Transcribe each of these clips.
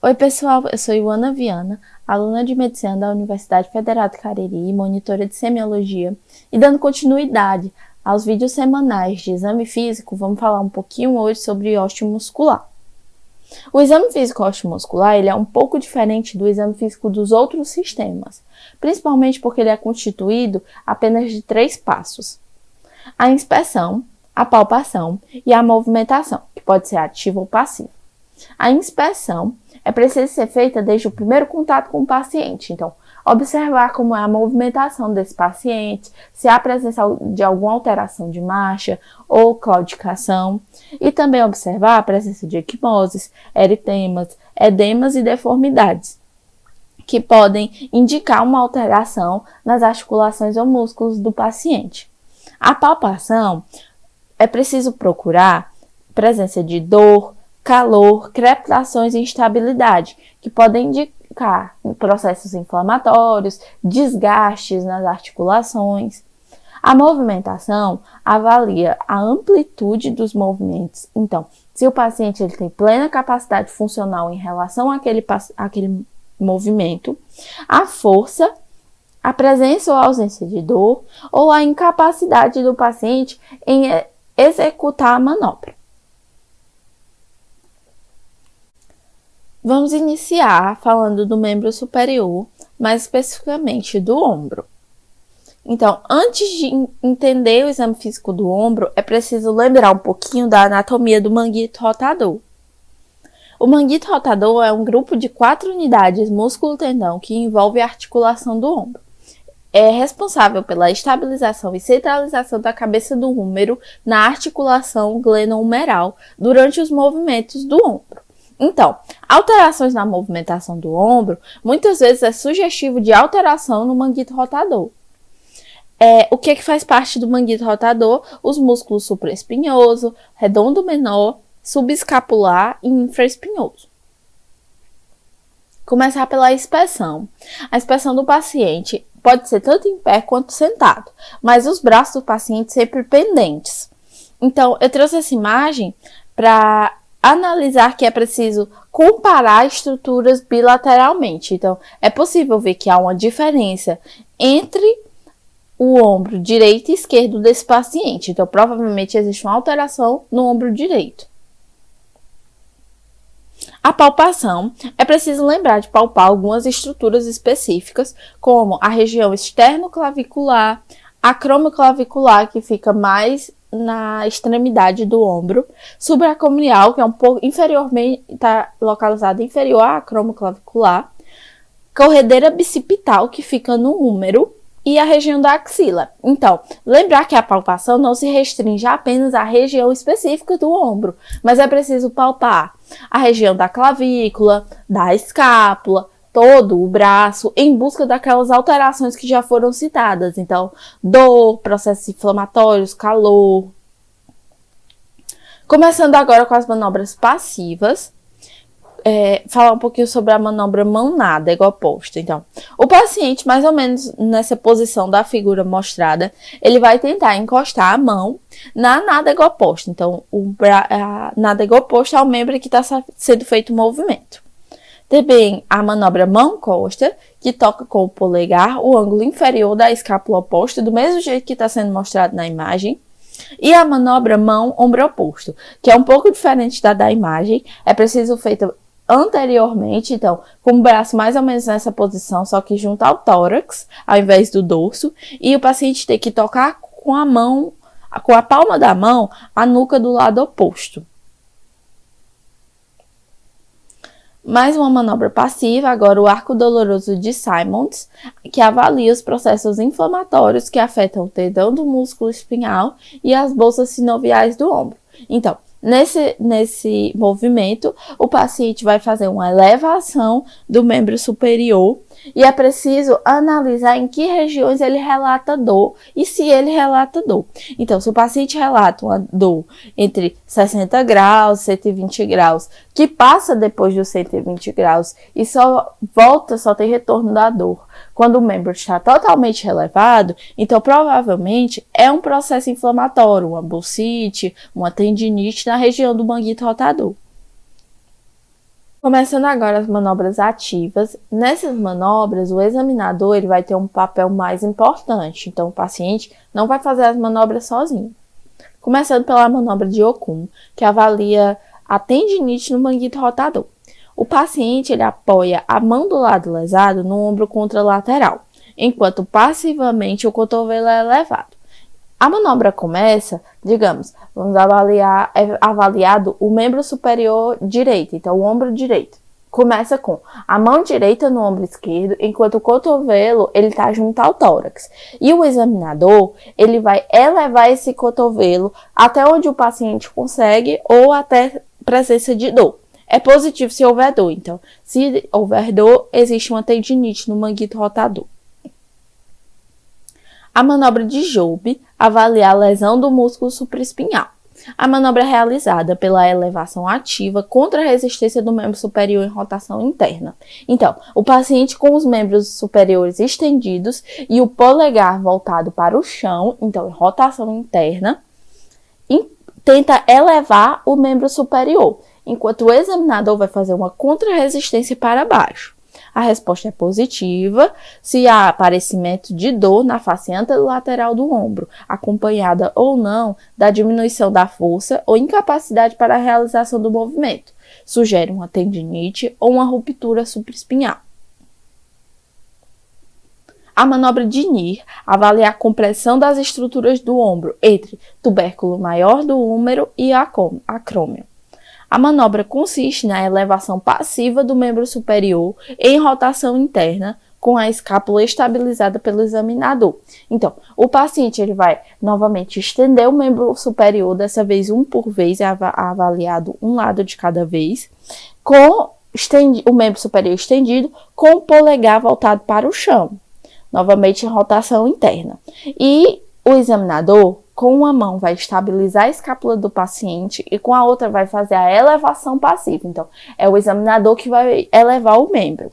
Oi pessoal, eu sou Ioana Viana, aluna de Medicina da Universidade Federal do Cariri e monitora de Semiologia, e dando continuidade aos vídeos semanais de exame físico, vamos falar um pouquinho hoje sobre osteomuscular. O exame físico osteomuscular ele é um pouco diferente do exame físico dos outros sistemas, principalmente porque ele é constituído apenas de 3 passos: a inspeção, a palpação e a movimentação, que pode ser ativa ou passiva. A inspeção é preciso ser feita desde o primeiro contato com o paciente. Então, observar como é a movimentação desse paciente, se há presença de alguma alteração de marcha ou claudicação, e também observar a presença de equimoses, eritemas, edemas e deformidades, que podem indicar uma alteração nas articulações ou músculos do paciente. A palpação é preciso procurar presença de dor, calor, crepitações e instabilidade, que podem indicar processos inflamatórios, desgastes nas articulações. A movimentação avalia a amplitude dos movimentos. Então, se o paciente ele tem plena capacidade funcional em relação àquele movimento, a força, a presença ou ausência de dor, ou a incapacidade do paciente em executar a manobra. Vamos iniciar falando do membro superior, mais especificamente do ombro. Então, antes de entender o exame físico do ombro, é preciso lembrar um pouquinho da anatomia do manguito rotador. O manguito rotador é um grupo de 4 unidades músculo-tendão que envolve a articulação do ombro. É responsável pela estabilização e centralização da cabeça do húmero na articulação glenohumeral durante os movimentos do ombro. Então, alterações na movimentação do ombro muitas vezes é sugestivo de alteração no manguito rotador. O que faz parte do manguito rotador? Os músculos supraespinhoso, redondo menor, subescapular e infraespinhoso. Começar pela inspeção. A inspeção do paciente pode ser tanto em pé quanto sentado, mas os braços do paciente sempre pendentes. Então, eu trouxe essa imagem para analisar que é preciso comparar estruturas bilateralmente. Então, é possível ver que há uma diferença entre o ombro direito e esquerdo desse paciente. Então, provavelmente existe uma alteração no ombro direito. A palpação, é preciso lembrar de palpar algumas estruturas específicas, como a região externo-clavicular, acromioclavicular, que fica mais na extremidade do ombro, supracomnial, que é um pouco inferiormente, está localizado inferior à acromioclavicular, corredeira bicipital, que fica no húmero, e a região da axila. Então, lembrar que a palpação não se restringe apenas à região específica do ombro, mas é preciso palpar a região da clavícula, da escápula, todo o braço, em busca daquelas alterações que já foram citadas. Então, dor, processos inflamatórios, calor. Começando agora com as manobras passivas. Falar um pouquinho sobre a manobra mão nádega oposta. Então, o paciente, mais ou menos nessa posição da figura mostrada, ele vai tentar encostar a mão na nádega oposta. Então, a nádega oposta é o membro que está sendo feito o movimento. Também a manobra mão-costa, que toca com o polegar o ângulo inferior da escápula oposta, do mesmo jeito que está sendo mostrado na imagem. E a manobra mão-ombro oposto, que é um pouco diferente da imagem, é preciso feita anteriormente, então, com o braço mais ou menos nessa posição, só que junto ao tórax, ao invés do dorso, e o paciente tem que tocar com a mão, com a palma da mão, a nuca do lado oposto. Mais uma manobra passiva, agora o arco doloroso de Simons, que avalia os processos inflamatórios que afetam o tendão do músculo espinhal e as bolsas sinoviais do ombro. Então, nesse movimento, o paciente vai fazer uma elevação do membro superior e é preciso analisar em que regiões ele relata dor e se ele relata dor. Então, se o paciente relata uma dor entre 60 graus e 120 graus, que passa depois dos 120 graus e só tem retorno da dor quando o membro está totalmente relevado, então provavelmente é um processo inflamatório, uma bursite, uma tendinite na região do manguito rotador. Começando agora as manobras ativas. Nessas manobras, o examinador ele vai ter um papel mais importante. Então, o paciente não vai fazer as manobras sozinho. Começando pela manobra de Okun, que avalia a tendinite no manguito rotador. O paciente ele apoia a mão do lado lesado no ombro contralateral, enquanto passivamente o cotovelo é elevado. A manobra começa, digamos, vamos avaliar, é avaliado o membro superior direito, então o ombro direito. Começa com a mão direita no ombro esquerdo, enquanto o cotovelo ele está junto ao tórax. E o examinador ele vai elevar esse cotovelo até onde o paciente consegue ou até presença de dor. É positivo se houver dor, então, se houver dor, existe uma tendinite no manguito rotador. A manobra de Jobe avalia a lesão do músculo supraespinhal. A manobra é realizada pela elevação ativa contra a resistência do membro superior em rotação interna. Então, o paciente com os membros superiores estendidos e o polegar voltado para o chão, então em rotação interna, tenta elevar o membro superior, enquanto o examinador vai fazer uma contra-resistência para baixo. A resposta é positiva se há aparecimento de dor na face anterolateral do ombro, acompanhada ou não da diminuição da força ou incapacidade para a realização do movimento. Sugere uma tendinite ou uma ruptura supraespinhal. A manobra de Neer avalia a compressão das estruturas do ombro entre tubérculo maior do húmero e acrômio. A manobra consiste na elevação passiva do membro superior em rotação interna, com a escápula estabilizada pelo examinador. Então, o paciente ele vai novamente estender o membro superior, dessa vez um por vez, é avaliado um lado de cada vez, com o membro superior estendido, com o polegar voltado para o chão, novamente em rotação interna. E o examinador, com uma mão, vai estabilizar a escápula do paciente e com a outra vai fazer a elevação passiva. Então, é o examinador que vai elevar o membro.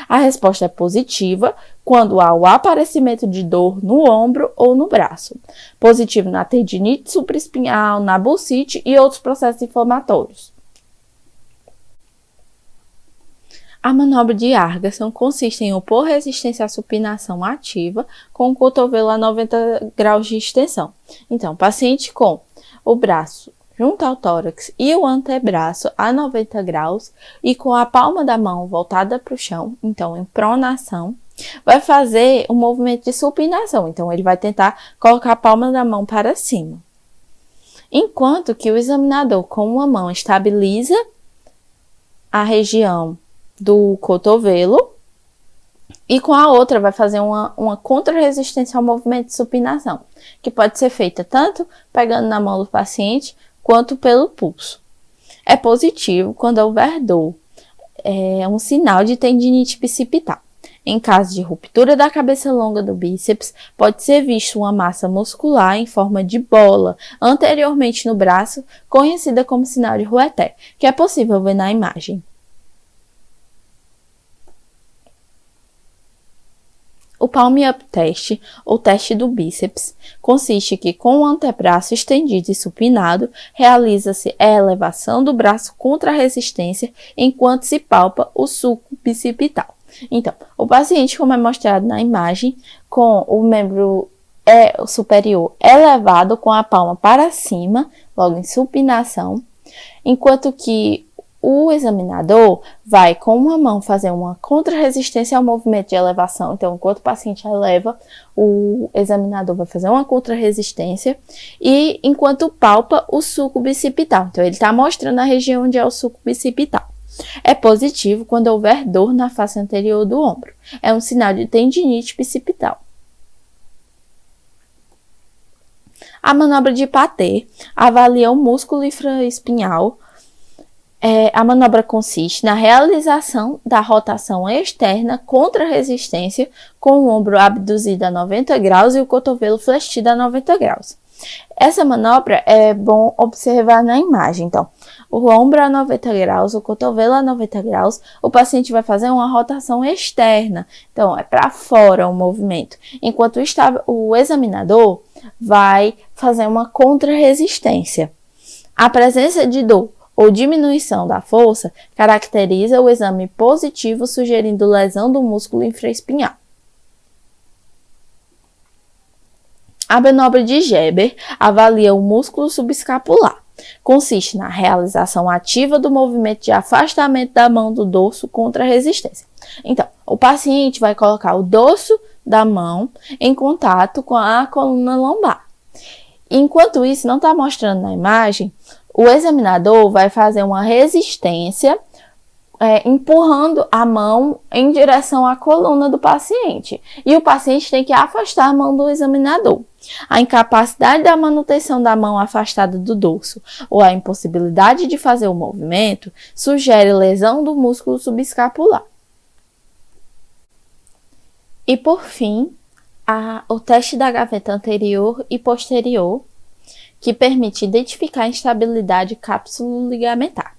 A resposta é positiva quando há o aparecimento de dor no ombro ou no braço. Positivo na tendinite supraespinhal, na bursite e outros processos inflamatórios. A manobra de Argason consiste em opor resistência à supinação ativa com o cotovelo a 90 graus de extensão. Então, paciente com o braço junto ao tórax e o antebraço a 90 graus e com a palma da mão voltada para o chão, então em pronação, vai fazer um movimento de supinação. Então, ele vai tentar colocar a palma da mão para cima. Enquanto que o examinador com uma mão estabiliza a região do cotovelo e com a outra vai fazer uma contra-resistência ao movimento de supinação, que pode ser feita tanto pegando na mão do paciente quanto pelo pulso. É positivo quando houver dor, é um sinal de tendinite bicipital. Em caso de ruptura da cabeça longa do bíceps, pode ser visto uma massa muscular em forma de bola anteriormente no braço, conhecida como sinal de Roueté, que é possível ver na imagem. O palm-up test, ou teste do bíceps, consiste que com o antebraço estendido e supinado, realiza-se a elevação do braço contra a resistência enquanto se palpa o sulco bicipital. Então, o paciente, como é mostrado na imagem, com o membro superior elevado com a palma para cima, logo em supinação, enquanto que o examinador vai com uma mão fazer uma contra-resistência ao movimento de elevação. Então, enquanto o paciente eleva, o examinador vai fazer uma contra-resistência e enquanto palpa o sulco bicipital. Então, ele está mostrando a região onde é o sulco bicipital. É positivo quando houver dor na face anterior do ombro. É um sinal de tendinite bicipital. A manobra de Patet avalia o músculo infraespinhal. A manobra consiste na realização da rotação externa contra a resistência com o ombro abduzido a 90 graus e o cotovelo flexido a 90 graus. Essa manobra é bom observar na imagem. Então, o ombro a 90 graus, o cotovelo a 90 graus, o paciente vai fazer uma rotação externa. Então, é para fora o movimento. Enquanto o examinador vai fazer uma contra-resistência. A presença de dor ou diminuição da força caracteriza o exame positivo, sugerindo lesão do músculo infraespinhal. A manobra de Geber avalia o músculo subescapular. Consiste na realização ativa do movimento de afastamento da mão do dorso contra a resistência. Então, o paciente vai colocar o dorso da mão em contato com a coluna lombar. Enquanto isso, não está mostrando na imagem, o examinador vai fazer uma resistência empurrando a mão em direção à coluna do paciente. E o paciente tem que afastar a mão do examinador. A incapacidade da manutenção da mão afastada do dorso ou a impossibilidade de fazer o movimento sugere lesão do músculo subescapular. E por fim, o teste da gaveta anterior e posterior, que permite identificar a instabilidade cápsulo-ligamentar.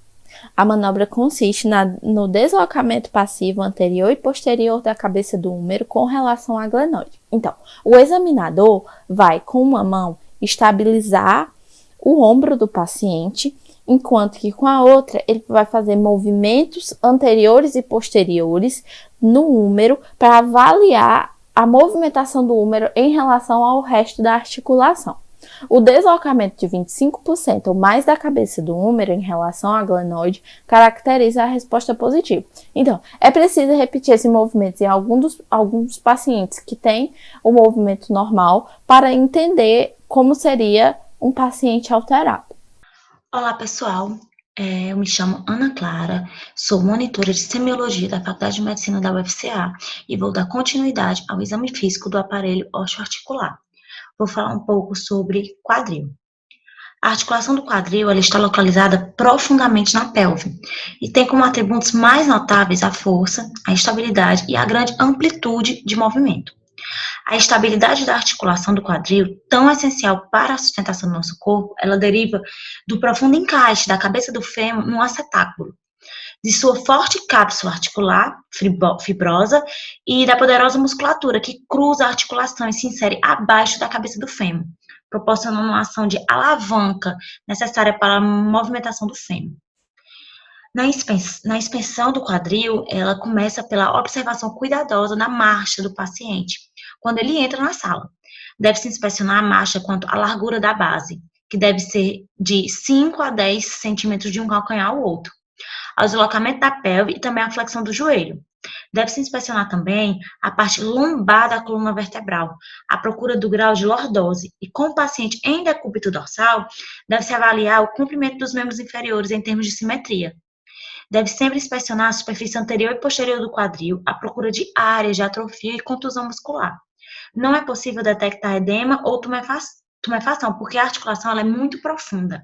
A manobra consiste no deslocamento passivo anterior e posterior da cabeça do húmero com relação à glenoide. Então, o examinador vai, com uma mão, estabilizar o ombro do paciente, enquanto que com a outra ele vai fazer movimentos anteriores e posteriores no húmero para avaliar a movimentação do húmero em relação ao resto da articulação. O deslocamento de 25% ou mais da cabeça do húmero em relação à glenoide caracteriza a resposta positiva. Então, é preciso repetir esse movimento em alguns pacientes que têm o movimento normal para entender como seria um paciente alterado. Olá, pessoal. Eu me chamo Ana Clara, sou monitora de semiologia da Faculdade de Medicina da UFCA e vou dar continuidade ao exame físico do aparelho osteoarticular. Vou falar um pouco sobre quadril. A articulação do quadril ela está localizada profundamente na pelve e tem como atributos mais notáveis a força, a estabilidade e a grande amplitude de movimento. A estabilidade da articulação do quadril, tão essencial para a sustentação do nosso corpo, ela deriva do profundo encaixe da cabeça do fêmur no acetáculo, de sua forte cápsula articular fibrosa e da poderosa musculatura que cruza a articulação e se insere abaixo da cabeça do fêmur, proporcionando uma ação de alavanca necessária para a movimentação do fêmur. Na inspeção do quadril, ela começa pela observação cuidadosa da marcha do paciente, quando ele entra na sala. Deve-se inspecionar a marcha quanto à largura da base, que deve ser de 5 a 10 centímetros de um calcanhar ao outro, ao deslocamento da pelve e também a flexão do joelho. Deve-se inspecionar também a parte lombar da coluna vertebral, à procura do grau de lordose. E com o paciente em decúbito dorsal, deve-se avaliar o comprimento dos membros inferiores em termos de simetria. Deve sempre inspecionar a superfície anterior e posterior do quadril, à procura de áreas de atrofia e contusão muscular. Não é possível detectar edema ou tumefação, porque a articulação ela é muito profunda.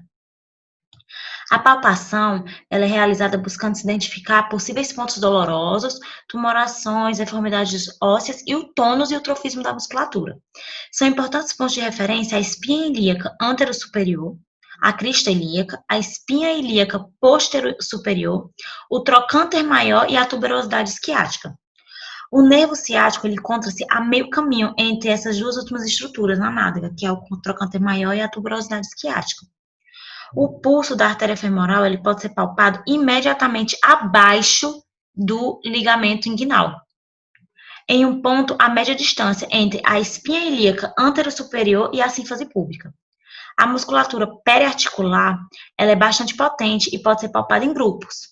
A palpação ela é realizada buscando se identificar possíveis pontos dolorosos, tumorações, deformidades ósseas e o tônus e o trofismo da musculatura. São importantes pontos de referência a espinha ilíaca antero-superior, a crista ilíaca, a espinha ilíaca posterior-superior, o trocânter maior e a tuberosidade isquiática. O nervo ciático ele encontra-se a meio caminho entre essas duas últimas estruturas na nádega, que é o trocânter maior e a tuberosidade isquiática. O pulso da artéria femoral ele pode ser palpado imediatamente abaixo do ligamento inguinal, em um ponto a média distância entre a espinha ilíaca antero-superior e a sínfase púbica. A musculatura periarticular ela é bastante potente e pode ser palpada em grupos.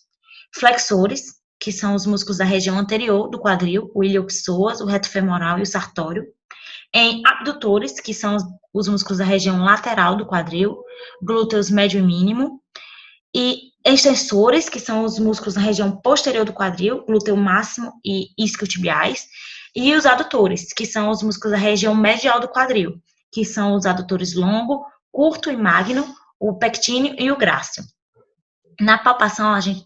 Flexores, que são os músculos da região anterior do quadril, o iliopsoas, o reto femoral e o sartório. Em abdutores, que são os músculos da região lateral do quadril, glúteos médio e mínimo. E extensores, que são os músculos da região posterior do quadril, glúteo máximo e isquiotibiais. E os adutores, que são os músculos da região medial do quadril, que são os adutores longo, curto e magno, o pectíneo e o grácil. Na palpação, a gente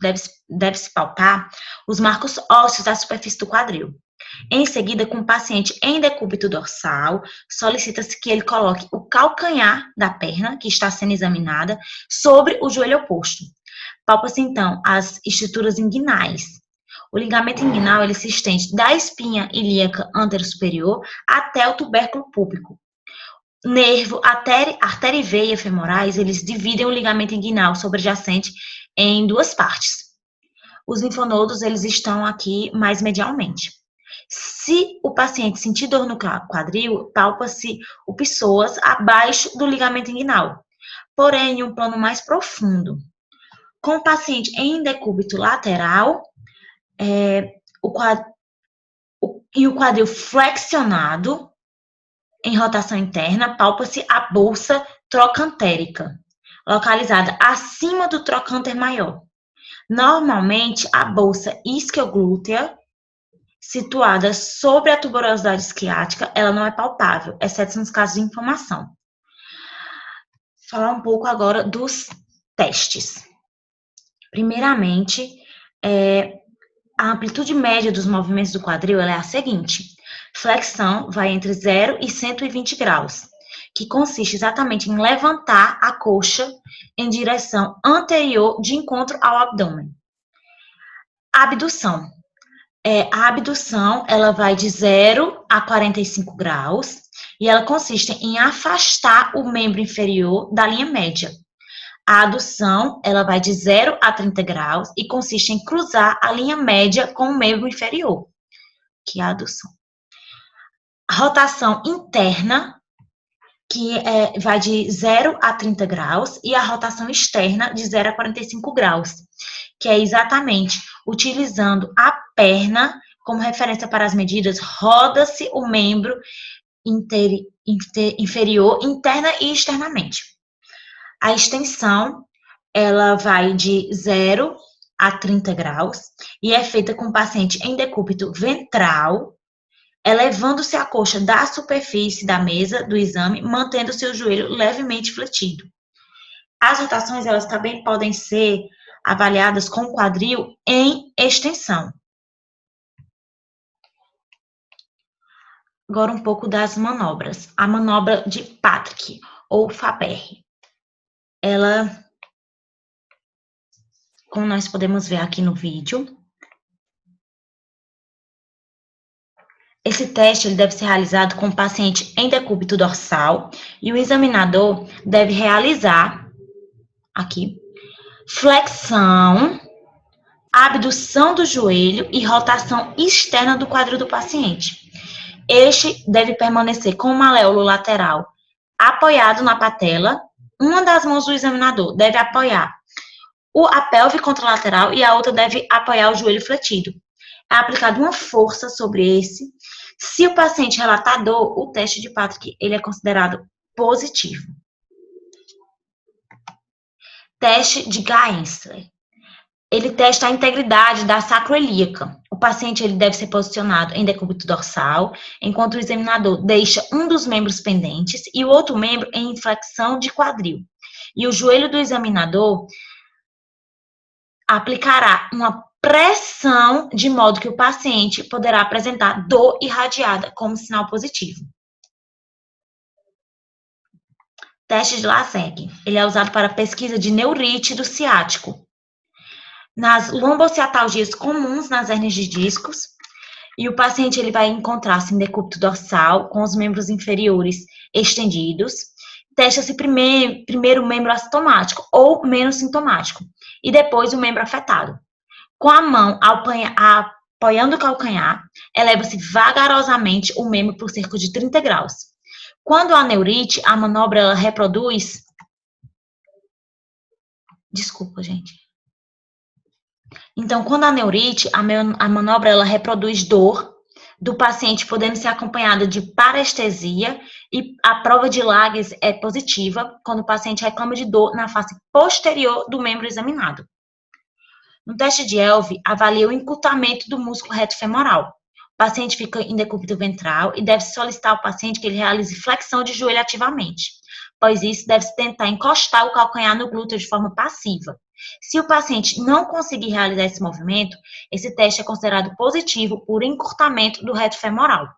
deve-se palpar os marcos ósseos da superfície do quadril. Em seguida, com o paciente em decúbito dorsal, solicita-se que ele coloque o calcanhar da perna, que está sendo examinada, sobre o joelho oposto. Palpa-se, então, as estruturas inguinais. O ligamento inguinal ele se estende da espinha ilíaca antero-superior até o tubérculo púbico. Nervo, artéria e veia femorais, eles dividem o ligamento inguinal sobrejacente em duas partes. Os linfonodos, eles estão aqui mais medialmente. Se o paciente sentir dor no quadril, palpa-se o psoas abaixo do ligamento inguinal, porém em um plano mais profundo. Com o paciente em decúbito lateral, o quadril flexionado, em rotação interna, palpa-se a bolsa trocantérica, localizada acima do trocânter maior. Normalmente, a bolsa isquioglútea, situada sobre a tuberosidade isquiática, ela não é palpável, exceto nos casos de inflamação. Falar um pouco agora dos testes. Primeiramente, a amplitude média dos movimentos do quadril é a seguinte: flexão vai entre 0 e 120 graus, que consiste exatamente em levantar a coxa em direção anterior de encontro ao abdômen. Abdução. A abdução, ela vai de 0 a 45 graus e ela consiste em afastar o membro inferior da linha média. A adução, ela vai de 0 a 30 graus e consiste em cruzar a linha média com o membro inferior, que é a adução. A rotação interna, que vai de 0 a 30 graus, e a rotação externa de 0 a 45 graus, que é exatamente utilizando a perna como referência para as medidas, roda-se o membro inferior interna e externamente. A extensão, ela vai de 0 a 30 graus e é feita com o paciente em decúbito ventral, elevando-se a coxa da superfície da mesa do exame, mantendo seu joelho levemente fletido. As rotações, elas também podem ser avaliadas com o quadril em extensão. Agora um pouco das manobras. A manobra de Patrick, ou Faber. Ela, como nós podemos ver aqui no vídeo, esse teste ele deve ser realizado com o paciente em decúbito dorsal e o examinador deve realizar, aqui, flexão, abdução do joelho e rotação externa do quadril do paciente. Este deve permanecer com o maléolo lateral apoiado na patela. Uma das mãos do examinador deve apoiar a pelve contralateral e a outra deve apoiar o joelho fletido. É aplicada uma força sobre esse. Se o paciente relatar dor, o teste de Patrick ele é considerado positivo. Teste de Gaensler. Ele testa a integridade da sacroiliaca. O paciente ele deve ser posicionado em decúbito dorsal, enquanto o examinador deixa um dos membros pendentes e o outro membro em flexão de quadril. E o joelho do examinador aplicará uma pressão de modo que o paciente poderá apresentar dor irradiada como sinal positivo. Teste de Laseg. Ele é usado para pesquisa de neurite do ciático, nas lombociatalgias comuns nas hérnias de discos, e o paciente ele vai encontrar-se em decúbito dorsal, com os membros inferiores estendidos. Testa-se primeiro o membro assintomático ou menos sintomático, e depois o membro afetado. Com a mão apoiando o calcanhar, eleva-se vagarosamente o membro por cerca de 30 graus. Quando há neurite, a manobra ela reproduz... Desculpa, gente. Então, quando há neurite, a manobra ela reproduz dor do paciente, podendo ser acompanhada de parestesia, e a prova de Lages é positiva quando o paciente reclama de dor na face posterior do membro examinado. No teste de Elve, avalia o encurtamento do músculo reto femoral. O paciente fica em decúbito ventral e deve-se solicitar ao paciente que ele realize flexão de joelho ativamente. Após isso, deve-se tentar encostar o calcanhar no glúteo de forma passiva. Se o paciente não conseguir realizar esse movimento, esse teste é considerado positivo por encurtamento do reto femoral.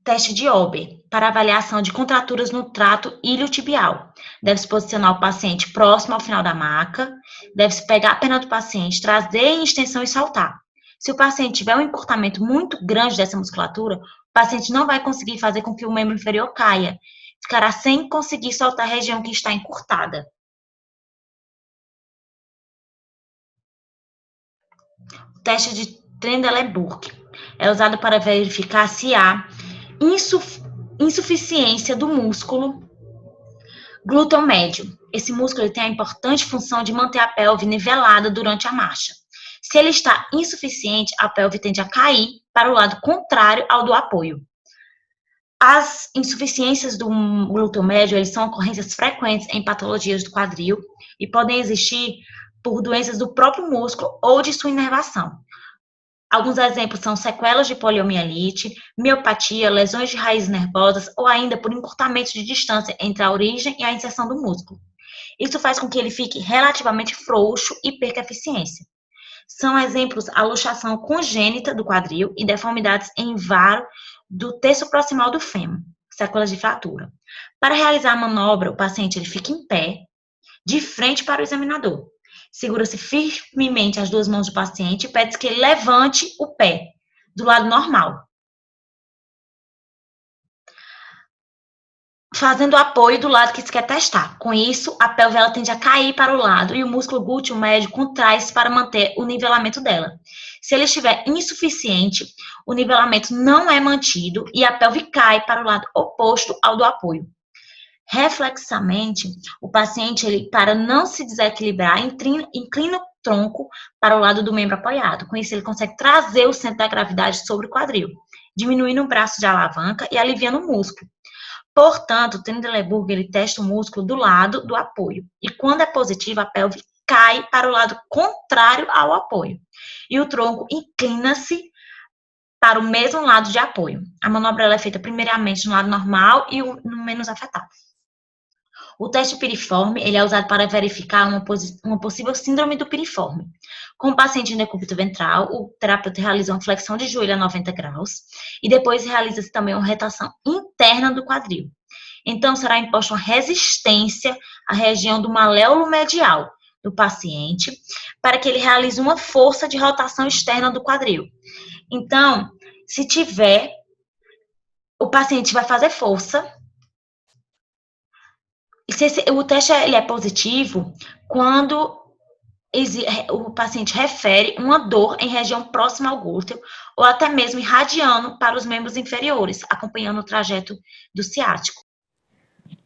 Teste de Ober, para avaliação de contraturas no trato iliotibial. Deve-se posicionar o paciente próximo ao final da maca, deve-se pegar a perna do paciente, trazer em extensão e soltar. Se o paciente tiver um encurtamento muito grande dessa musculatura, o paciente não vai conseguir fazer com que o membro inferior caia. Ficará sem conseguir soltar a região que está encurtada. O teste de Trendelenburg é usado para verificar se há insuficiência do músculo glúteo médio. Esse músculo tem a importante função de manter a pelve nivelada durante a marcha. Se ele está insuficiente, a pelve tende a cair para o lado contrário ao do apoio. As insuficiências do glúteo médio, eles são ocorrências frequentes em patologias do quadril e podem existir por doenças do próprio músculo ou de sua inervação. Alguns exemplos são sequelas de poliomielite, miopatia, lesões de raízes nervosas ou ainda por encurtamento de distância entre a origem e a inserção do músculo. Isso faz com que ele fique relativamente frouxo e perca eficiência. São exemplos a luxação congênita do quadril e deformidades em varo do terço proximal do fêmur, sequelas de fratura. Para realizar a manobra, o paciente ele fica em pé, de frente para o examinador. Segura-se firmemente as duas mãos do paciente e pede que ele levante o pé do lado normal, fazendo apoio do lado que se quer testar. Com isso, a pelve ela tende a cair para o lado e o músculo glúteo médio contrai-se para manter o nivelamento dela. Se ele estiver insuficiente, o nivelamento não é mantido e a pelve cai para o lado oposto ao do apoio. Reflexamente, o paciente, ele, para não se desequilibrar, inclina o tronco para o lado do membro apoiado. Com isso, ele consegue trazer o centro da gravidade sobre o quadril, diminuindo o braço de alavanca e aliviando o músculo. Portanto, o Trendelenburg, ele testa o músculo do lado do apoio. E quando é positivo, a pelve cai para o lado contrário ao apoio. E o tronco inclina-se para o mesmo lado de apoio. A manobra ela é feita primeiramente no lado normal e no menos afetado. O teste piriforme ele é usado para verificar uma possível síndrome do piriforme. Com o paciente em decúbito ventral, o terapeuta realiza uma flexão de joelho a 90 graus e depois realiza-se também uma rotação interna do quadril. Então, será imposta uma resistência à região do maléolo medial do paciente para que ele realize uma força de rotação externa do quadril. Então, se tiver, o paciente vai fazer força. O teste ele é positivo quando o paciente refere uma dor em região próxima ao glúteo ou até mesmo irradiando para os membros inferiores, acompanhando o trajeto do ciático.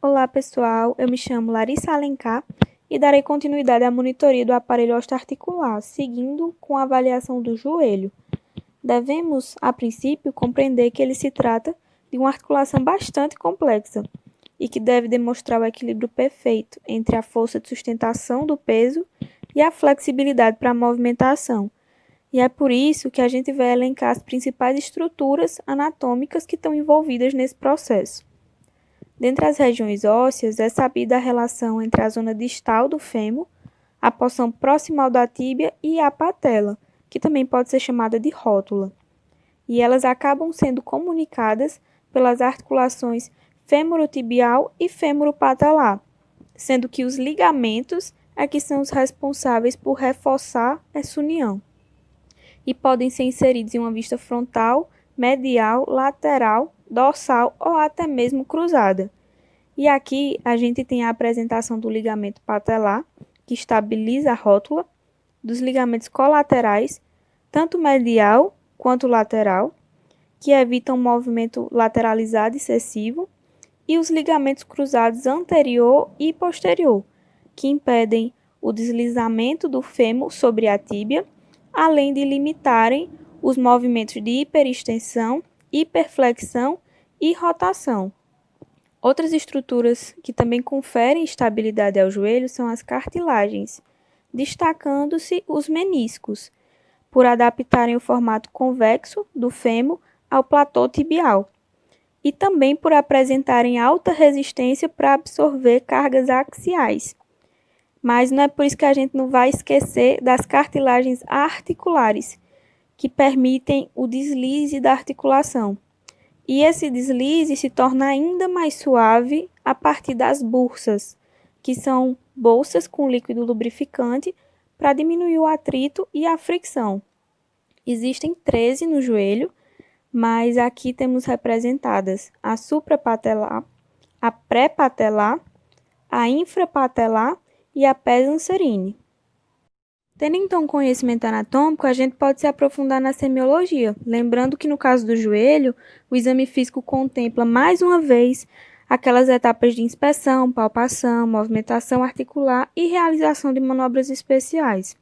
Olá, pessoal. Eu me chamo Larissa Alencar e darei continuidade à monitoria do aparelho osteoarticular, seguindo com a avaliação do joelho. Devemos, a princípio, compreender que ele se trata de uma articulação bastante complexa e que deve demonstrar o equilíbrio perfeito entre a força de sustentação do peso e a flexibilidade para a movimentação. E é por isso que a gente vai elencar as principais estruturas anatômicas que estão envolvidas nesse processo. Dentre as regiões ósseas, é sabida a relação entre a zona distal do fêmur, a porção proximal da tíbia e a patela, que também pode ser chamada de rótula. E elas acabam sendo comunicadas pelas articulações fêmuro-tibial e fêmuro-patelar, sendo que os ligamentos é que são os responsáveis por reforçar essa união. E podem ser inseridos em uma vista frontal, medial, lateral, dorsal ou até mesmo cruzada. E aqui a gente tem a apresentação do ligamento patelar, que estabiliza a rótula, dos ligamentos colaterais, tanto medial quanto lateral, que evitam o movimento lateralizado excessivo, e os ligamentos cruzados anterior e posterior, que impedem o deslizamento do fêmur sobre a tíbia, além de limitarem os movimentos de hiperextensão, hiperflexão e rotação. Outras estruturas que também conferem estabilidade ao joelho são as cartilagens, destacando-se os meniscos, por adaptarem o formato convexo do fêmur ao platô tibial, e também por apresentarem alta resistência para absorver cargas axiais. Mas não é por isso que a gente não vai esquecer das cartilagens articulares, que permitem o deslize da articulação. E esse deslize se torna ainda mais suave a partir das bursas, que são bolsas com líquido lubrificante para diminuir o atrito e a fricção. Existem 13 no joelho, mas aqui temos representadas a suprapatelar, a pré-patelar, a infrapatelar e a pes anserine. Tendo então conhecimento anatômico, a gente pode se aprofundar na semiologia, lembrando que no caso do joelho, o exame físico contempla mais uma vez aquelas etapas de inspeção, palpação, movimentação articular e realização de manobras especiais.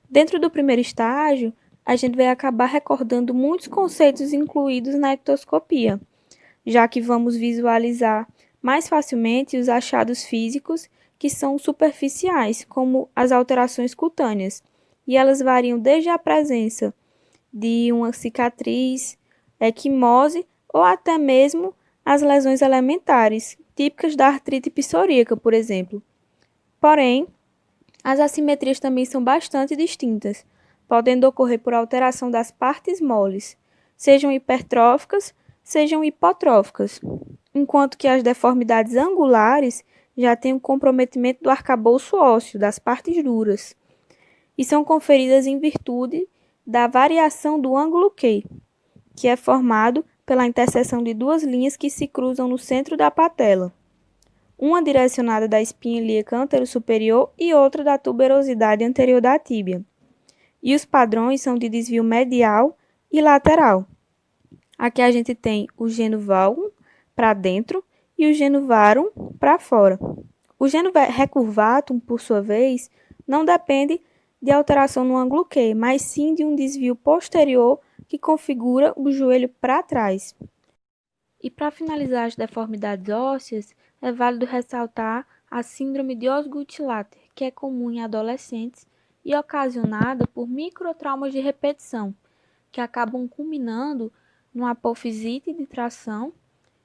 Dentro do primeiro estágio, a gente vai acabar recordando muitos conceitos incluídos na ectoscopia, já que vamos visualizar mais facilmente os achados físicos que são superficiais, como as alterações cutâneas, e elas variam desde a presença de uma cicatriz, equimose ou até mesmo as lesões elementares, típicas da artrite psoríaca, por exemplo. Porém, as assimetrias também são bastante distintas, podendo ocorrer por alteração das partes moles, sejam hipertróficas, sejam hipotróficas, enquanto que as deformidades angulares já têm um comprometimento do arcabouço ósseo, das partes duras, e são conferidas em virtude da variação do ângulo Q, que é formado pela interseção de duas linhas que se cruzam no centro da patela, uma direcionada da espinha ilíaca anterosuperior e outra da tuberosidade anterior da tíbia. E os padrões são de desvio medial e lateral. Aqui a gente tem o geno valgum para dentro e o geno varum para fora. O geno recurvatum, por sua vez, não depende de alteração no ângulo Q, mas sim de um desvio posterior que configura o joelho para trás. E para finalizar as deformidades ósseas, é válido ressaltar a síndrome de Osgood-Schlatter, que é comum em adolescentes e ocasionada por microtraumas de repetição, que acabam culminando numa apofisite de tração,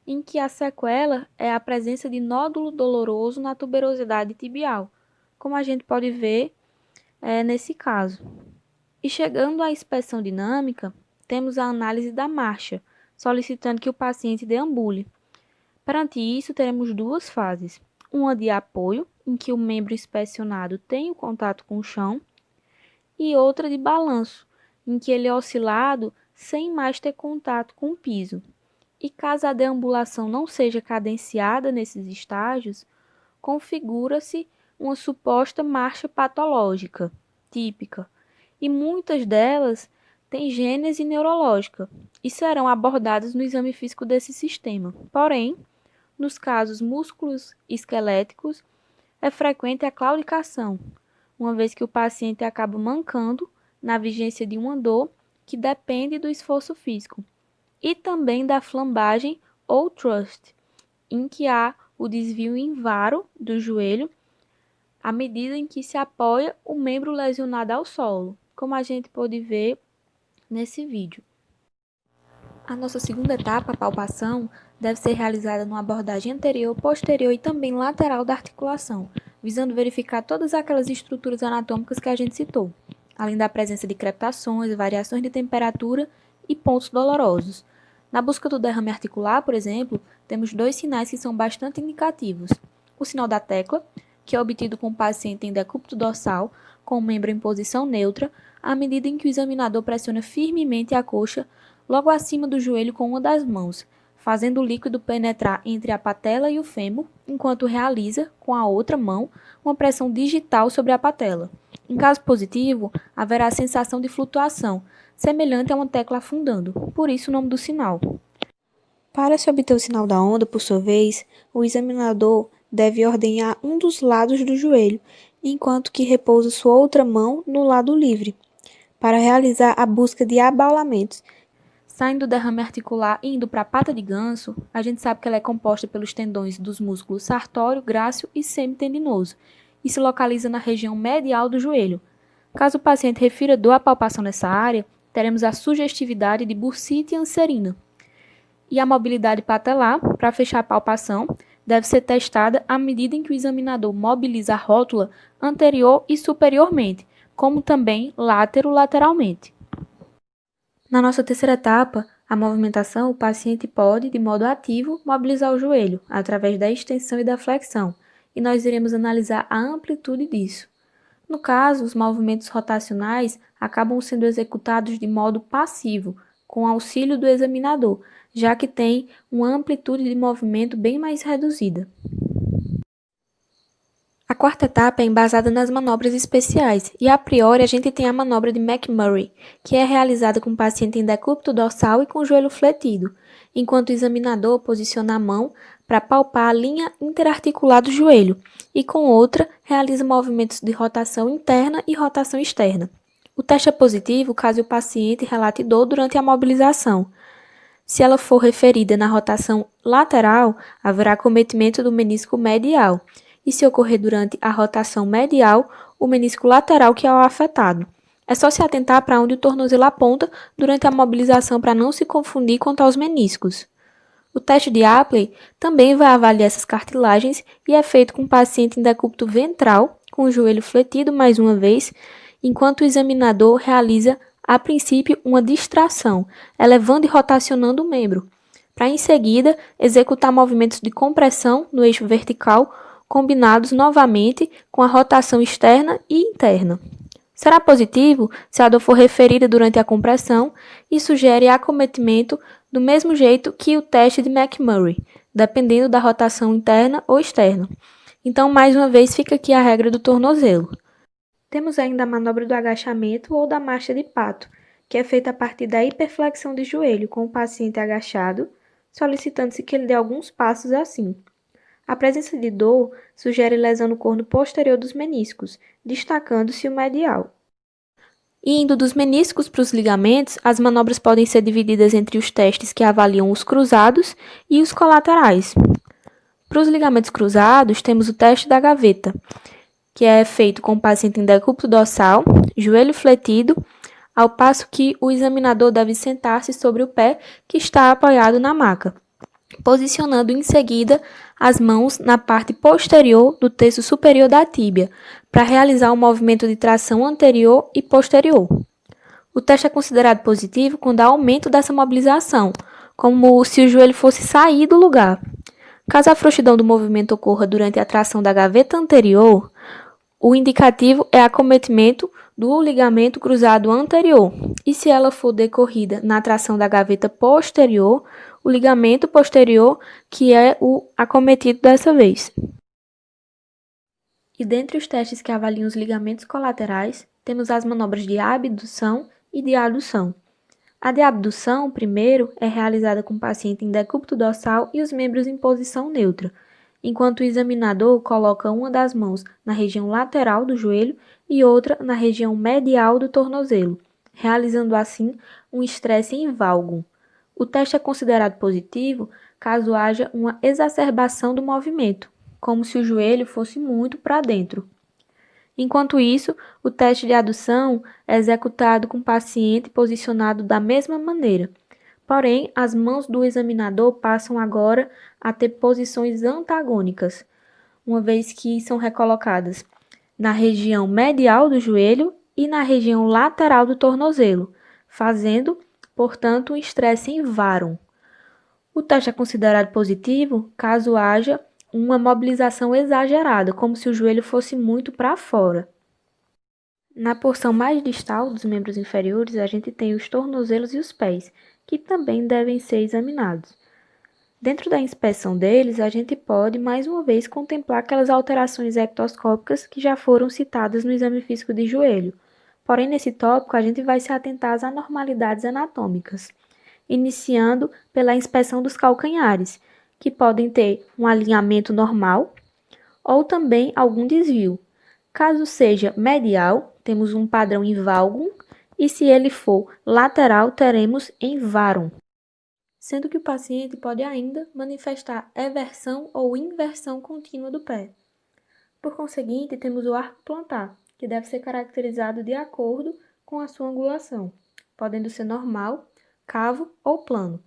em que a sequela é a presença de nódulo doloroso na tuberosidade tibial, como a gente pode ver nesse caso. E chegando à inspeção dinâmica, temos a análise da marcha, solicitando que o paciente deambule. Perante isso, teremos duas fases, uma de apoio, em que o membro inspecionado tem o contato com o chão, e outra de balanço, em que ele é oscilado sem mais ter contato com o piso. E caso a deambulação não seja cadenciada nesses estágios, configura-se uma suposta marcha patológica, típica, e muitas delas têm gênese neurológica e serão abordadas no exame físico desse sistema. Porém, nos casos músculos esqueléticos, é frequente a claudicação, uma vez que o paciente acaba mancando na vigência de uma dor que depende do esforço físico, e também da flambagem ou thrust, em que há o desvio invaro do joelho à medida em que se apoia o membro lesionado ao solo, como a gente pode ver nesse vídeo. A nossa segunda etapa, a palpação, deve ser realizada numa abordagem anterior, posterior e também lateral da articulação, visando verificar todas aquelas estruturas anatômicas que a gente citou, além da presença de crepitações, variações de temperatura e pontos dolorosos. Na busca do derrame articular, por exemplo, temos dois sinais que são bastante indicativos. O sinal da tecla, que é obtido com o paciente em decúbito dorsal, com o membro em posição neutra, à medida em que o examinador pressiona firmemente a coxa logo acima do joelho com uma das mãos, fazendo o líquido penetrar entre a patela e o fêmur, enquanto realiza, com a outra mão, uma pressão digital sobre a patela. Em caso positivo, haverá a sensação de flutuação, semelhante a uma tecla afundando, por isso o nome do sinal. Para se obter o sinal da onda, por sua vez, o examinador deve ordenhar um dos lados do joelho, enquanto que repousa sua outra mão no lado livre, para realizar a busca de abaulamentos. Saindo do derrame articular e indo para a pata de ganso, a gente sabe que ela é composta pelos tendões dos músculos sartório, grácil e semitendinoso, e se localiza na região medial do joelho. Caso o paciente refira dor à palpação nessa área, teremos a sugestividade de bursite anserina. E a mobilidade patelar, para fechar a palpação, deve ser testada à medida em que o examinador mobiliza a rótula anterior e superiormente, como também lateralmente. Na nossa terceira etapa, a movimentação, o paciente pode, de modo ativo, mobilizar o joelho, através da extensão e da flexão, e nós iremos analisar a amplitude disso. No caso, os movimentos rotacionais acabam sendo executados de modo passivo, com auxílio do examinador, já que tem uma amplitude de movimento bem mais reduzida. A quarta etapa é embasada nas manobras especiais, e a priori a gente tem a manobra de McMurray, que é realizada com o paciente em decúbito dorsal e com o joelho fletido, enquanto o examinador posiciona a mão para palpar a linha interarticular do joelho, e com outra realiza movimentos de rotação interna e rotação externa. O teste é positivo caso o paciente relate dor durante a mobilização. Se ela for referida na rotação lateral, haverá acometimento do menisco medial, e se ocorrer durante a rotação medial, o menisco lateral que é o afetado. É só se atentar para onde o tornozelo aponta durante a mobilização para não se confundir quanto aos meniscos. O teste de Apley também vai avaliar essas cartilagens e é feito com o paciente em decúbito ventral, com o joelho fletido mais uma vez, enquanto o examinador realiza, a princípio, uma distração, elevando e rotacionando o membro, para em seguida executar movimentos de compressão no eixo vertical, combinados novamente com a rotação externa e interna. Será positivo se a dor for referida durante a compressão e sugere acometimento do mesmo jeito que o teste de McMurray, dependendo da rotação interna ou externa. Então, mais uma vez, fica aqui a regra do tornozelo. Temos ainda a manobra do agachamento ou da marcha de pato, que é feita a partir da hiperflexão de joelho com o paciente agachado, solicitando-se que ele dê alguns passos assim. A presença de dor sugere lesão no corno posterior dos meniscos, destacando-se o medial. Indo dos meniscos para os ligamentos, as manobras podem ser divididas entre os testes que avaliam os cruzados e os colaterais. Para os ligamentos cruzados, temos o teste da gaveta, que é feito com o paciente em decúbito dorsal, joelho fletido, ao passo que o examinador deve sentar-se sobre o pé que está apoiado na maca, posicionando em seguida as mãos na parte posterior do terço superior da tíbia, para realizar um movimento de tração anterior e posterior. O teste é considerado positivo quando há aumento dessa mobilização, como se o joelho fosse sair do lugar. Caso a frouxidão do movimento ocorra durante a tração da gaveta anterior, o indicativo é acometimento do ligamento cruzado anterior, e se ela for decorrida na tração da gaveta posterior, o ligamento posterior que é o acometido dessa vez. E dentre os testes que avaliam os ligamentos colaterais, temos as manobras de abdução e de adução. A de abdução, primeiro, é realizada com o paciente em decúbito dorsal e os membros em posição neutra, enquanto o examinador coloca uma das mãos na região lateral do joelho e outra na região medial do tornozelo, realizando assim um estresse em valgum. O teste é considerado positivo caso haja uma exacerbação do movimento, como se o joelho fosse muito para dentro. Enquanto isso, o teste de adução é executado com o paciente posicionado da mesma maneira. Porém, as mãos do examinador passam agora a ter posições antagônicas, uma vez que são recolocadas na região medial do joelho e na região lateral do tornozelo, fazendo, portanto, um estresse em varum. O teste é considerado positivo caso haja uma mobilização exagerada, como se o joelho fosse muito para fora. Na porção mais distal dos membros inferiores, a gente tem os tornozelos e os pés, que também devem ser examinados. Dentro da inspeção deles, a gente pode, mais uma vez, contemplar aquelas alterações ectoscópicas que já foram citadas no exame físico de joelho. Porém, nesse tópico, a gente vai se atentar às anormalidades anatômicas, iniciando pela inspeção dos calcanhares, que podem ter um alinhamento normal ou também algum desvio. Caso seja medial, temos um padrão em valgum, e se ele for lateral, teremos em varum. Sendo que o paciente pode ainda manifestar eversão ou inversão contínua do pé. Por conseguinte, temos o arco plantar, que deve ser caracterizado de acordo com a sua angulação, podendo ser normal, cavo ou plano.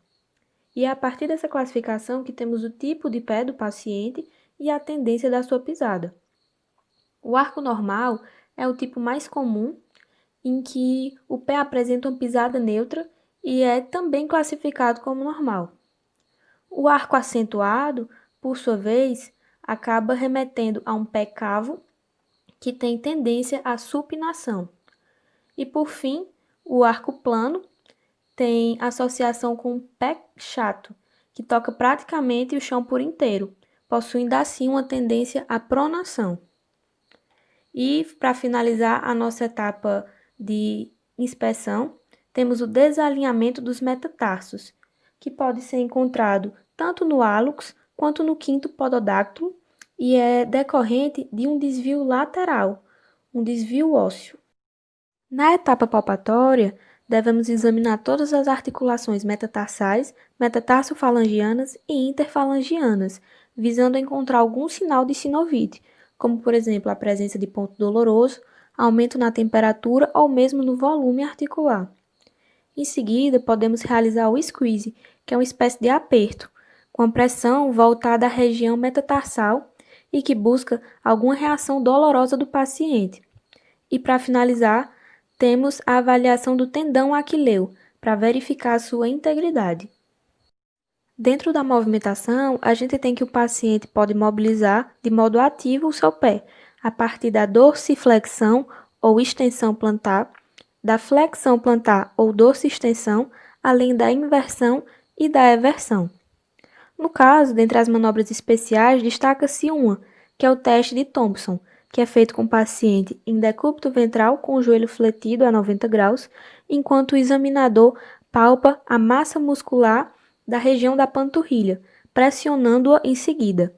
E é a partir dessa classificação que temos o tipo de pé do paciente e a tendência da sua pisada. O arco normal é o tipo mais comum, em que o pé apresenta uma pisada neutra e é também classificado como normal. O arco acentuado, por sua vez, acaba remetendo a um pé cavo que tem tendência à supinação. E por fim, o arco plano tem associação com o pé chato, que toca praticamente o chão por inteiro, possuindo assim uma tendência à pronação. E, para finalizar a nossa etapa de inspeção, temos o desalinhamento dos metatarsos, que pode ser encontrado tanto no hálux quanto no quinto pododáctilo e é decorrente de um desvio lateral, um desvio ósseo. Na etapa palpatória, devemos examinar todas as articulações metatarsais, metatarsofalangianas e interfalangianas, visando encontrar algum sinal de sinovite, como por exemplo a presença de ponto doloroso, aumento na temperatura ou mesmo no volume articular. Em seguida, podemos realizar o squeeze, que é uma espécie de aperto, com a pressão voltada à região metatarsal e que busca alguma reação dolorosa do paciente. E para finalizar, temos a avaliação do tendão aquileu, para verificar a sua integridade. Dentro da movimentação, a gente tem que o paciente pode mobilizar de modo ativo o seu pé, a partir da dorsiflexão ou extensão plantar, da flexão plantar ou dorsiflexão, além da inversão e da eversão. No caso, dentre as manobras especiais, destaca-se uma, que é o teste de Thompson, que é feito com o paciente em decúbito ventral com o joelho fletido a 90 graus, enquanto o examinador palpa a massa muscular da região da panturrilha, pressionando-a em seguida.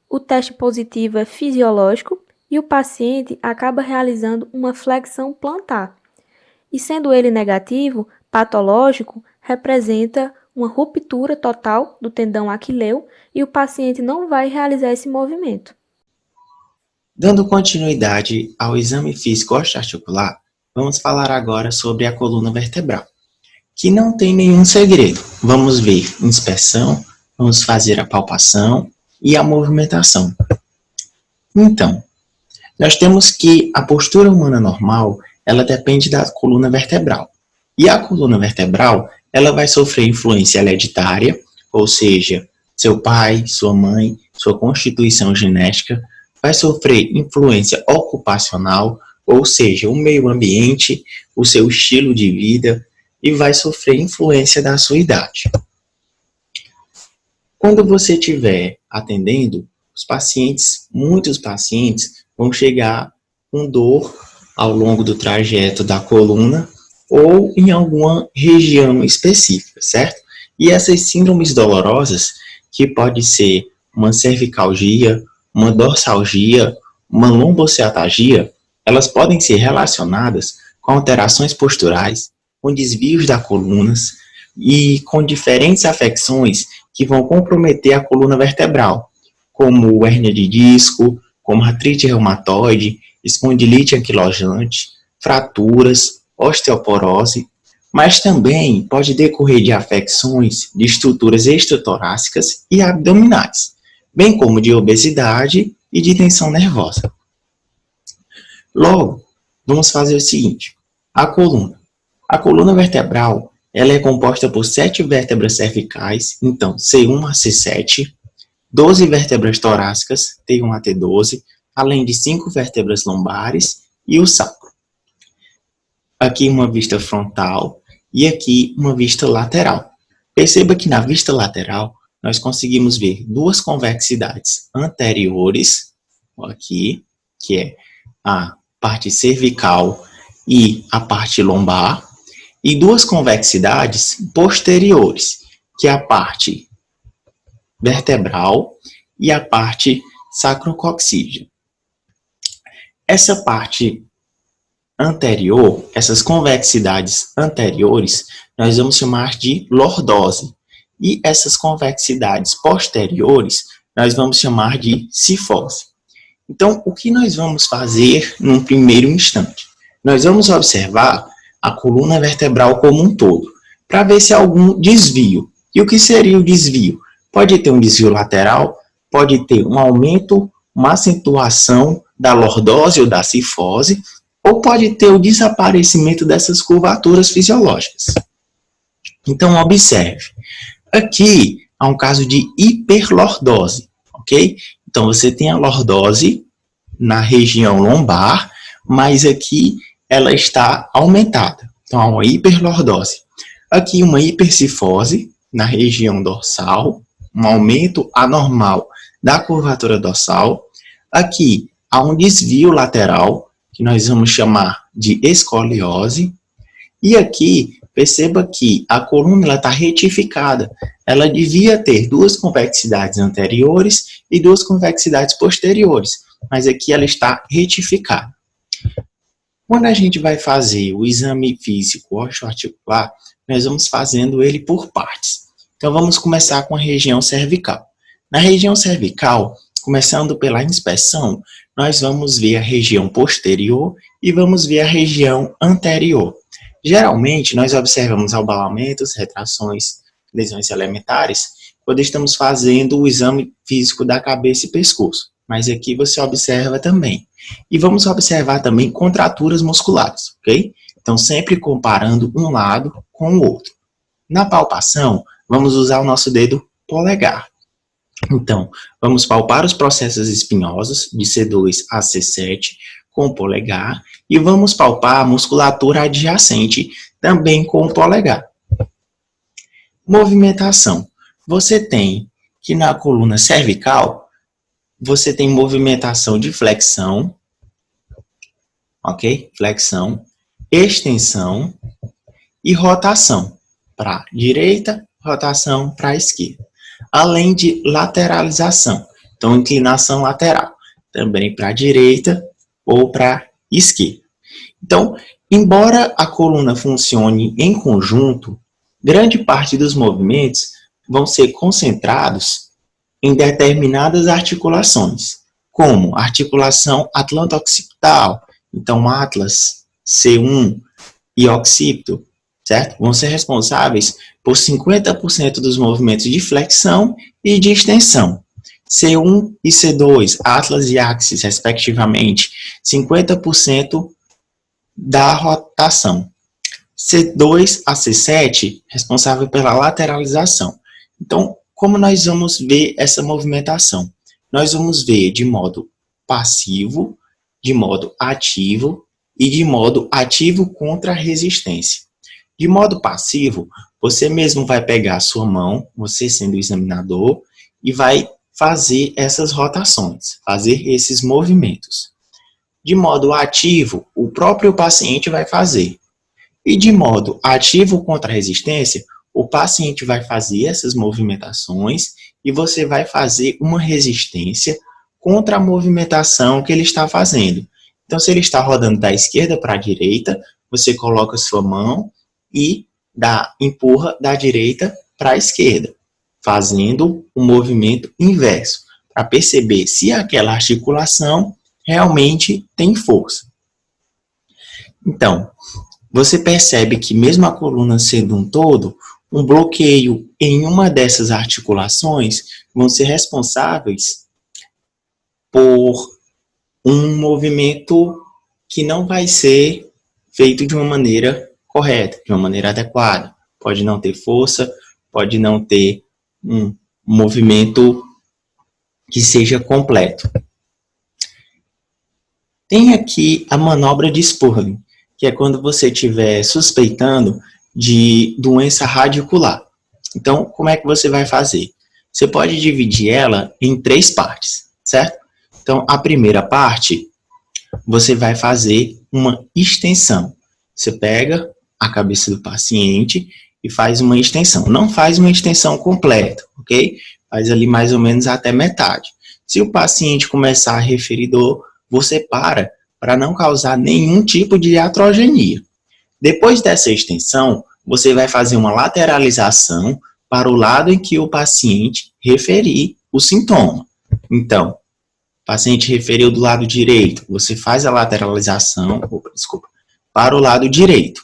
O teste positivo é fisiológico e o paciente acaba realizando uma flexão plantar. E sendo ele negativo, patológico, representa uma ruptura total do tendão aquileu e o paciente não vai realizar esse movimento. Dando continuidade ao exame físico osteoarticular, vamos falar agora sobre a coluna vertebral, que não tem nenhum segredo. Vamos ver inspeção, vamos fazer a palpação e a movimentação. Então, nós temos que a postura humana normal, ela depende da coluna vertebral. E a coluna vertebral, ela vai sofrer influência hereditária, ou seja, seu pai, sua mãe, sua constituição genética, vai sofrer influência ocupacional, ou seja, o meio ambiente, o seu estilo de vida, e vai sofrer influência da sua idade. Quando você estiver atendendo, muitos pacientes vão chegar com dor ao longo do trajeto da coluna ou em alguma região específica, certo? E essas síndromes dolorosas, que pode ser uma cervicalgia, uma dorsalgia, uma lombociatalgia, elas podem ser relacionadas com alterações posturais, com desvios da coluna e com diferentes afecções que vão comprometer a coluna vertebral, como hérnia de disco, como artrite reumatoide, espondilite anquilosante, fraturas, osteoporose, mas também pode decorrer de afecções de estruturas extratorácicas e abdominais, bem como de obesidade e de tensão nervosa. Logo, vamos fazer o seguinte: a coluna vertebral, ela é composta por 7 vértebras cervicais, então C1 a C7, 12 vértebras torácicas, T1 a T12, além de 5 vértebras lombares e o sacro. Aqui uma vista frontal e aqui uma vista lateral. Perceba que na vista lateral nós conseguimos ver duas convexidades anteriores, aqui, que é a parte cervical e a parte lombar, e duas convexidades posteriores, que é a parte vertebral e a parte sacrococcígea. Essa parte anterior, essas convexidades anteriores, nós vamos chamar de lordose. E essas convexidades posteriores, nós vamos chamar de cifose. Então, o que nós vamos fazer num primeiro instante? Nós vamos observar a coluna vertebral como um todo, para ver se há algum desvio. E o que seria o desvio? Pode ter um desvio lateral, pode ter um aumento, uma acentuação da lordose ou da cifose, ou pode ter o desaparecimento dessas curvaturas fisiológicas. Então, observe. Aqui há um caso de hiperlordose, ok? Então, você tem a lordose na região lombar, mas aqui ela está aumentada. Então, há uma hiperlordose. Aqui, uma hipercifose na região dorsal, um aumento anormal da curvatura dorsal. Aqui, há um desvio lateral, que nós vamos chamar de escoliose. E aqui, perceba que a coluna está retificada. Ela devia ter duas convexidades anteriores e duas convexidades posteriores, mas aqui ela está retificada. Quando a gente vai fazer o exame físico osteoarticular, nós vamos fazendo ele por partes. Então, vamos começar com a região cervical. Na região cervical, começando pela inspeção, nós vamos ver a região posterior e vamos ver a região anterior. Geralmente, nós observamos abalamentos, retrações, lesões elementares, quando estamos fazendo o exame físico da cabeça e pescoço. Mas aqui você observa também. E vamos observar também contraturas musculares, ok? Então, sempre comparando um lado com o outro. Na palpação, vamos usar o nosso dedo polegar. Então, vamos palpar os processos espinhosos de C2 a C7 com o polegar e vamos palpar a musculatura adjacente também com o polegar. Movimentação. Você tem que na coluna cervical, você tem movimentação de flexão, ok? Flexão, extensão e rotação para a direita, rotação para a esquerda. Além de lateralização, então inclinação lateral, também para a direita ou para a esquerda. Então, embora a coluna funcione em conjunto, grande parte dos movimentos vão ser concentrados em determinadas articulações, como articulação atlanto-occipital, então atlas, C1 e occipito, certo? Vão ser responsáveis por 50% dos movimentos de flexão e de extensão. C1 e C2, atlas e axis, respectivamente, 50% da rotação. C2 a C7, responsável pela lateralização. Então, como nós vamos ver essa movimentação? Nós vamos ver de modo passivo, de modo ativo e de modo ativo contra a resistência. De modo passivo, você mesmo vai pegar a sua mão, você sendo o examinador, e vai fazer essas rotações, fazer esses movimentos. De modo ativo, o próprio paciente vai fazer. E de modo ativo contra a resistência, o paciente vai fazer essas movimentações e você vai fazer uma resistência contra a movimentação que ele está fazendo. Então, se ele está rodando da esquerda para a direita, você coloca sua mão e empurra da direita para a esquerda, fazendo um movimento inverso, para perceber se aquela articulação realmente tem força. Então, você percebe que mesmo a coluna sendo um todo, um bloqueio em uma dessas articulações vão ser responsáveis por um movimento que não vai ser feito de uma maneira correta, de uma maneira adequada. Pode não ter força, pode não ter um movimento que seja completo. Tem aqui a manobra de Spurling, que é quando você estiver suspeitando de doença radicular. Então, como é que você vai fazer? Você pode dividir ela em 3 partes, certo? Então, a primeira parte, você vai fazer uma extensão. Você pega a cabeça do paciente e faz uma extensão. Não faz uma extensão completa, ok? Faz ali mais ou menos até metade. Se o paciente começar a referir dor, você para não causar nenhum tipo de iatrogenia. Depois dessa extensão, você vai fazer uma lateralização para o lado em que o paciente referir o sintoma. Então, o paciente referiu do lado direito, você faz a lateralização, para o lado direito.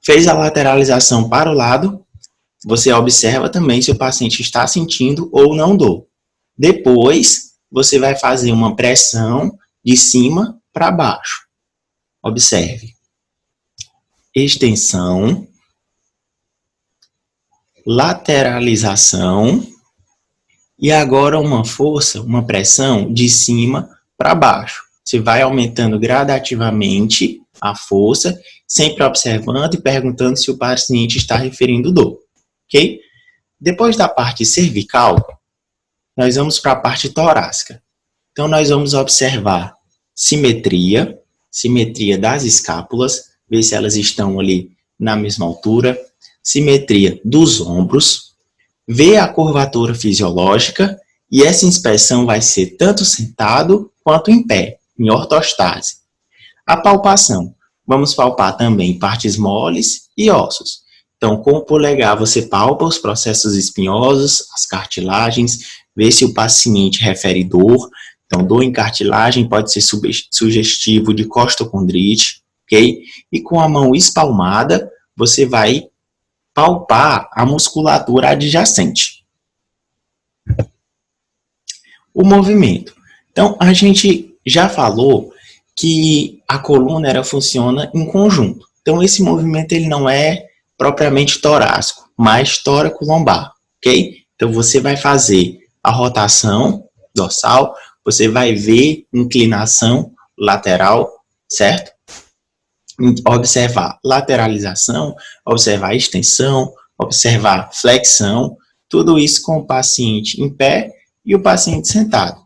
Fez a lateralização para o lado, você observa também se o paciente está sentindo ou não dor. Depois, você vai fazer uma pressão de cima para baixo. Observe. Extensão, lateralização e agora uma força, uma pressão de cima para baixo. Você vai aumentando gradativamente a força, sempre observando e perguntando se o paciente está referindo dor, ok? Depois da parte cervical, nós vamos para a parte torácica. Então, nós vamos observar simetria das escápulas, ver se elas estão ali na mesma altura, simetria dos ombros, ver a curvatura fisiológica, e essa inspeção vai ser tanto sentado quanto em pé, em ortostase. A palpação, vamos palpar também partes moles e ossos. Então, com o polegar você palpa os processos espinhosos, as cartilagens, vê se o paciente refere dor. Então, dor em cartilagem pode ser sugestivo de costocondrite, ok? E com a mão espalmada, você vai palpar a musculatura adjacente. O movimento. Então, a gente já falou que a coluna ela funciona em conjunto. Então, esse movimento ele não é propriamente torácico, mas tóraco-lombar, ok? Então, você vai fazer a rotação dorsal, você vai ver inclinação lateral, certo? Observar lateralização, observar extensão, observar flexão, tudo isso com o paciente em pé e o paciente sentado.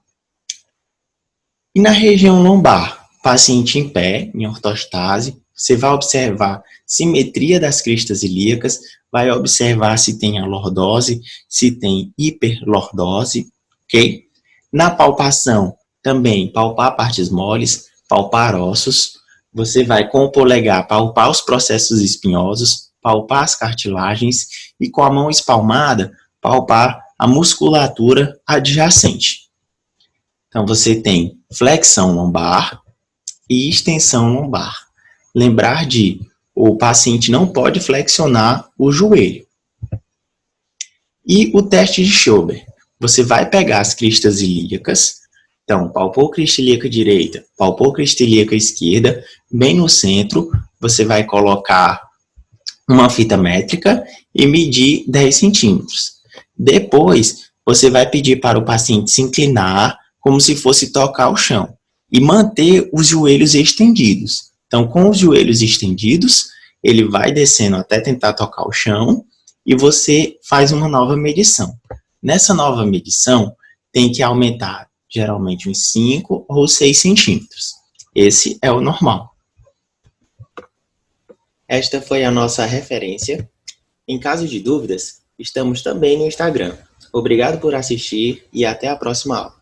E na região lombar, paciente em pé, em ortostase, você vai observar simetria das cristas ilíacas, vai observar se tem a lordose, se tem hiperlordose, ok? Na palpação, também palpar partes moles, palpar ossos, você vai com o polegar palpar os processos espinhosos, palpar as cartilagens e com a mão espalmada palpar a musculatura adjacente. Então você tem flexão lombar e extensão lombar. Lembrar de o paciente não pode flexionar o joelho. E o teste de Schober. Você vai pegar as cristas ilíacas. Então, palpou crista ilíaca direita, palpou crista ilíaca esquerda, bem no centro, você vai colocar uma fita métrica e medir 10 centímetros. Depois, você vai pedir para o paciente se inclinar como se fosse tocar o chão e manter os joelhos estendidos. Então, com os joelhos estendidos, ele vai descendo até tentar tocar o chão e você faz uma nova medição. Nessa nova medição, tem que aumentar geralmente uns 5 ou 6 centímetros. Esse é o normal. Esta foi a nossa referência. Em caso de dúvidas, estamos também no Instagram. Obrigado por assistir e até a próxima aula.